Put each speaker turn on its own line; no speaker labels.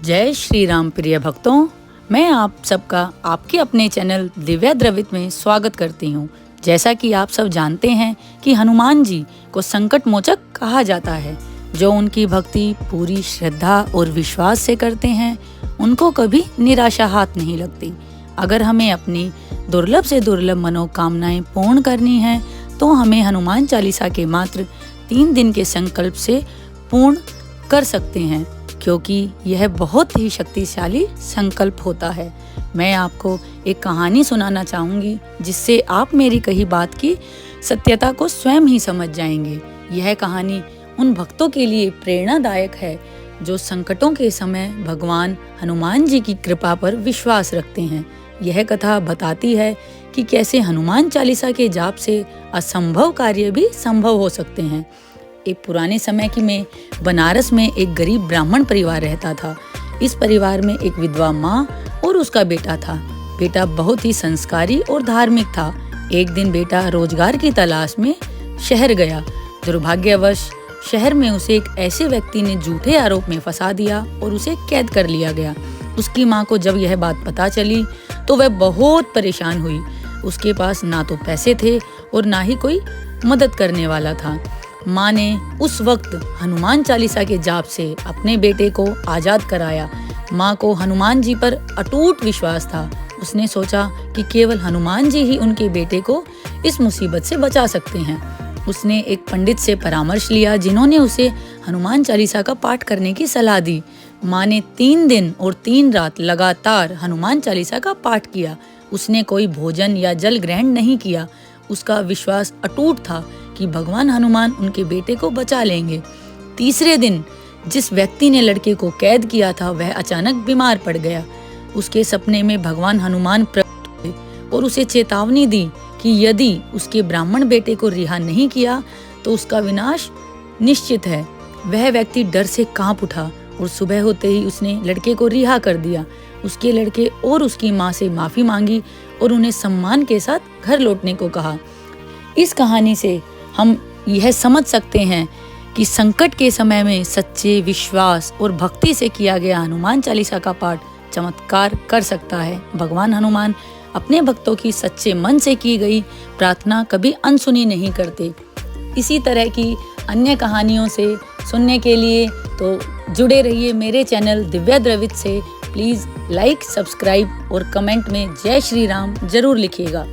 जय श्री राम प्रिय भक्तों, मैं आप सबका आपके अपने चैनल दिव्या द्रवित में स्वागत करती हूँ। जैसा कि आप सब जानते हैं कि हनुमान जी को संकट मोचक कहा जाता है। जो उनकी भक्ति पूरी श्रद्धा और विश्वास से करते हैं, उनको कभी निराशा हाथ नहीं लगती। अगर हमें अपनी दुर्लभ से दुर्लभ मनोकामनाएं पूर्ण करनी है तो हमें हनुमान चालीसा के मात्र 3 दिन के संकल्प से पूर्ण कर सकते हैं, क्योंकि यह बहुत ही शक्तिशाली संकल्प होता है। मैं आपको एक कहानी सुनाना चाहूँगी, जिससे आप मेरी कही बात की सत्यता को स्वयं ही समझ जाएंगे। यह कहानी उन भक्तों के लिए प्रेरणादायक है जो संकटों के समय भगवान हनुमान जी की कृपा पर विश्वास रखते हैं। यह कथा बताती है कि कैसे हनुमान चालीसा के जाप से असंभव कार्य भी संभव हो सकते हैं। एक पुराने समय की में बनारस में एक गरीब ब्राह्मण परिवार रहता था। इस परिवार में एक विधवा माँ और उसका बेटा था। बेटा बहुत ही संस्कारी और धार्मिक था। एक दिन बेटा रोजगार की तलाश में शहर गया। दुर्भाग्यवश शहर में उसे एक ऐसे व्यक्ति ने झूठे आरोप में फंसा दिया और उसे कैद कर लिया गया। उसकी माँ को जब यह बात पता चली तो वह बहुत परेशान हुई। उसके पास ना तो पैसे थे और ना ही कोई मदद करने वाला था। माँ ने उस वक्त हनुमान चालीसा के जाप से अपने बेटे को आजाद कराया। माँ को हनुमान जी पर अटूट विश्वास था। उसने सोचा कि केवल हनुमान जी ही उनके बेटे को इस मुसीबत से बचा सकते हैं। उसने एक पंडित से परामर्श लिया, जिन्होंने उसे हनुमान चालीसा का पाठ करने की सलाह दी। माँ ने 3 दिन और 3 रात लगातार हनुमान चालीसा का पाठ किया। उसने कोई भोजन या जल ग्रहण नहीं किया। उसका विश्वास अटूट था कि भगवान हनुमान उनके बेटे को बचा लेंगे। तीसरे दिन जिस व्यक्ति ने लड़के को कैद किया था, वह अचानक बीमार पड़ गया। उसके सपने में भगवान हनुमान प्रकट हुए और उसे चेतावनी दी कि यदि उसके ब्राह्मण बेटे को रिहा नहीं किया तो उसका विनाश निश्चित है। वह व्यक्ति डर से कांप उठा और सुबह होते ही उसने लड़के को रिहा कर दिया। उसके लड़के और उसकी माँ से माफी मांगी और उन्हें सम्मान के साथ घर लौटने को कहा। इस कहानी से हम यह समझ सकते हैं कि संकट के समय में सच्चे विश्वास और भक्ति से किया गया हनुमान चालीसा का पाठ चमत्कार कर सकता है। भगवान हनुमान अपने भक्तों की सच्चे मन से की गई प्रार्थना कभी अनसुनी नहीं करते। इसी तरह की अन्य कहानियों से सुनने के लिए तो जुड़े रहिए मेरे चैनल दिव्या द्रवित से। प्लीज़ लाइक, सब्सक्राइब और कमेंट में जय श्री राम जरूर लिखिएगा।